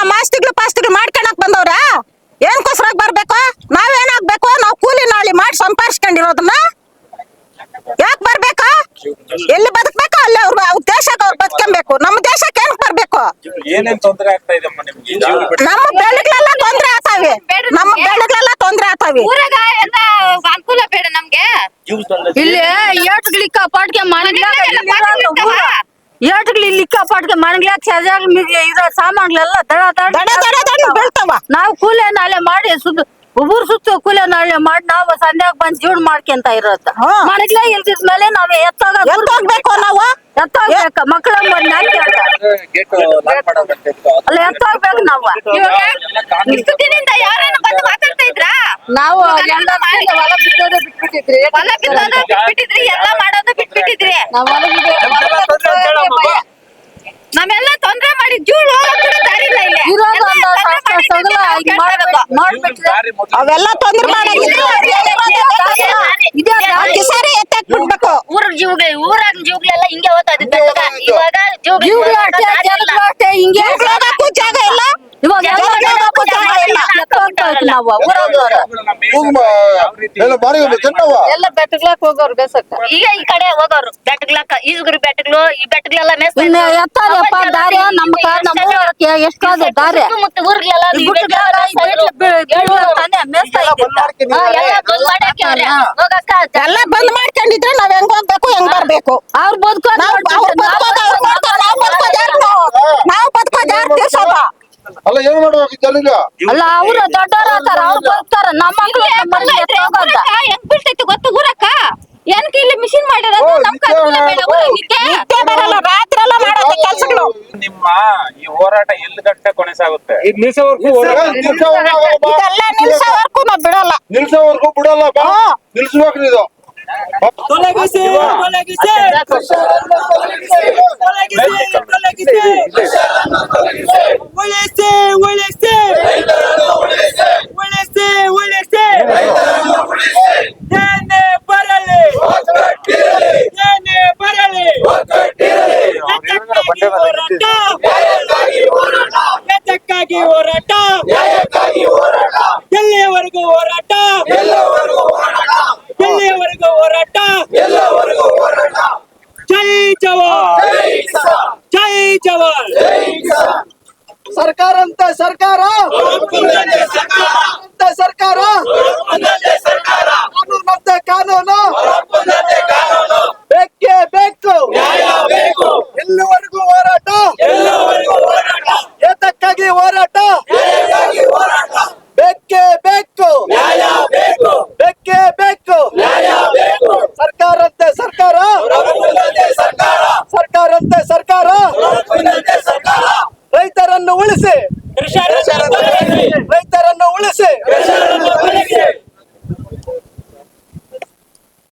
ನಮ್ಮ ಆಸ್ತಿಗಳು ಪಾಸ್ತಿಗಳು ಮಾಡ್ಕೊಳಕ್ ಬಂದವ್ರ ಏನ್ಕೋಸ್ಕರ ಬರ್ಬೇಕು ನಾವೇನಾಗ್ಬೇಕು ನಾವು ಕೂಲಿ ನಾಳಿ ಮಾಡಿ ಸಂಪಾದಿಸ್ಕೊಂಡಿರೋದನ್ನ ಯಾಕೆ ಬರ್ಬೇಕು ಎಲ್ಲಿ ಬದುಕ್ಬೇಕು ಅಲ್ಲಿ ಅವ್ರ ದೇಶಕ್ಕೆ ಅವ್ರು ಬದುಕಬೇಕು ನಮ್ಮ ದೇಶಕ್ಕೆ ಏನಕ್ಕೆ ಬರ್ಬೇಕು ಏನೇನ್ ತೊಂದರೆ ಆಗ್ತಾ ಇದೆ ನಮ್ಮ ಬೆಳೆಗಳೆಲ್ಲ ತೊಂದ್ರೆ ಆಗ್ತಾವೆ ನಮ್ಮ ಬೆಳೆಗಳೆಲ್ಲ ತೊಂದ್ರೆ ಆಗ್ತಾವೆ ಊರಾಗ ಎಲ್ಲ ಅನುಕೂಲ ಬೇಡ ನಮ್ಗೆ ಇಲ್ಲಿ ಏಟ್ಗಳು ಕಾಪಾಡ್ಕೆ ಏಟ್ಗಳು ಇಲ್ಲಿ ಕಾಪಾಡ್ಕೆ ಮನೆಗ್ಲಾಕ್ ಸಜಾಗ ಇರೋ ಸಾಮಾನ್ಗಳೆಲ್ಲ ದಡ ದಡ ದಡ ದಡ ಬೀಳ್ತಾವ ನಾವು ಕೂಲಿ ನಾಳೆ ಮಾಡಿ ಊರ್ ಸುತ್ತ ಕೂಲಿ ನಾಳೆ ಮಾಡಿ ನಾವು ಸಂಧ್ಯಾಗ ಬಂದ್ ಜೀವನ ಮಾಡ್ಕೊಂತ ಇರೋದು ಮನೆಗ್ಲೇ ಇಲ್ದಿದ್ಮೇಲೆ ನಾವ್ ಎತ್ತೋಗ್ಬೇಕು ನಾವು ಎತ್ತೋಗ್ಬೇಕು ಮಕ್ಕಳ ಅಲ್ಲ ಎತ್ತೋಗ್ಬೇಕು ನಾವು ಇಷ್ಟು ದಿನದಿಂದ ಯಾರೇನು ಬಂದು ಮಾತಾಡ್ತಾ ಇದ್ರಾ ನಾವು ಹೊಲ ಬಿಟ್ಟೋದೇ ಬಿಟ್ಬಿಟ್ಟಿದ್ರಿ ಹೊಲ ಬಿತ್ತೋದು ಬಿಟ್ಬಿಟ್ಟಿದ್ರಿ ಎಲ್ಲ ಮಾಡೋದು ಬಿಟ್ಬಿಟ್ಟಿದ್ರಿ ನಮ್ಮೆಲ್ಲ ತೊಂದ್ರೆ ಮಾಡಿ ಜೂಳು ಕೂಡ ದಾರಿ ಇಲ್ಲ ಇಲ್ಲಿ ಅವೆಲ್ಲ ತೊಂದ್ರೆ ಮಾಡಂಗಿದ್ರೆ ಸರಿ ಎತ್ತಾಕ್ ಬಿಡ್ಬೇಕು ಊರಾಗ ಜೀವಗಳೆಲ್ಲ ಹಿಂಗೆ ಹೋಗ್ತಾ ಇದ್ದ ಇವಾಗ ಹಿಂಗೆ ಹೋಗಕ್ಕೂ ಜಾಗ ಇಲ್ಲ ಇವಾಗ ನಾವು ಎಲ್ಲ ಬೆಟ್ಟಗ್ಲಾಕ್ ಹೋಗೋರು ಬೇಸಕ್ಕ ಈಗ ಈ ಕಡೆ ಹೋಗೋರು ಬೆಟ್ಟಗ್ಲಾಕ ಈಜುಗುರಿ ಬೆಟ್ಟಗಳು ಈ ಬೆಟ್ಟಗಳೆಲ್ಲ ಎತ್ತಾರಪ್ಪ ದಾರಿ ನಮ್ಮ ಎಷ್ಟ್ ಕಾದ ದಾರಿ ಮತ್ತೆ ಊರ್ಗೆಲ್ಲ ಎಲ್ಲ ಬಂದ್ ಮಾಡ್ಕೊಂಡಿದ್ರೆ ನಾವ್ ಹೆಂಗ್ ಹೋಗ್ಬೇಕು ಹೆಂಗ್ ಬರ್ಬೇಕು ಅವ್ರು ಬದುಕೋದು ನಾವು ಬದುಕೋದು ಯಾರು ತೀರ್ಸೋದ ಅಲ್ಲ ಏನ್ ಮಾಡ್ಬೇಕು ಅಲ್ಲ ಅವ್ರು ದೊಡ್ಡವ್ರ ಆತಾರ ಅವ್ರು ಬದುಕ್ತಾರ ನಮ್ಮ ಹೆಂಗ್ ಬೀಳ್ತೈತಿ ಗೊತ್ತ ಊರಕ್ಕ ಏನಕ್ಕ ಇಲ್ಲಿ ಮಿಷಿನ್ ಮಾಡಿರೋದು ನಮ್ ನಿದ್ದೆ ಬರಲ್ಲ ರಾತ್ರಿ ಎಲ್ಲ ಮಾಡೋದು ಕೆಲ್ಸಗಳು ನಿಮ್ಮ ಈ ಹೋರಾಟ ಎಲ್ಲಿ ಗಂಟೆ ಕೊನೆಸಾಗುತ್ತೆ ಇದೆಲ್ಲ ನಿಲ್ಸೋವರ್ಗೂ ನಾವ್ ಬಿಡಲ್ಲ ನಿಲ್ಸೋವರ್ಗೂ ಬಿಡಲ್ಲ ಬಾ ನಿಲ್ಸ್ಬೇಕು ನೀನು ತೊಲಗಿಸಿ ತೊಲಗಿಸಿ ತೊಲಗಿಸಿ ಉಳಿಸಿ ಉಳಿಸಿ ಉಳಿಸಿ ಉಳಿಸಿ ಏನೇ ಬರಲಿ ಏನೇ ಬರಲಿ ಎದಕ್ಕಾಗಿ ಹೋರಾಟ ಎಲ್ಲಿಯವರೆಗೂ ಹೋರಾಟ ಎಲ್ಲಿಯವರೆಗೂ ಹೋರಾಟ ಜೈ ಜವಾನ್ ಜೈ ಜವಾನ್ ಸರ್ಕಾರ ಅಂತ ಸರ್ಕಾರ ಸರ್ಕಾರ ಕಾನೂನು ಬೇಕೇ ಬೇಕು ಎಲ್ಲಿವರೆಗೂ ಹೋರಾಟ ಎದಕ್ಕಾಗಿ ಹೋರಾಟ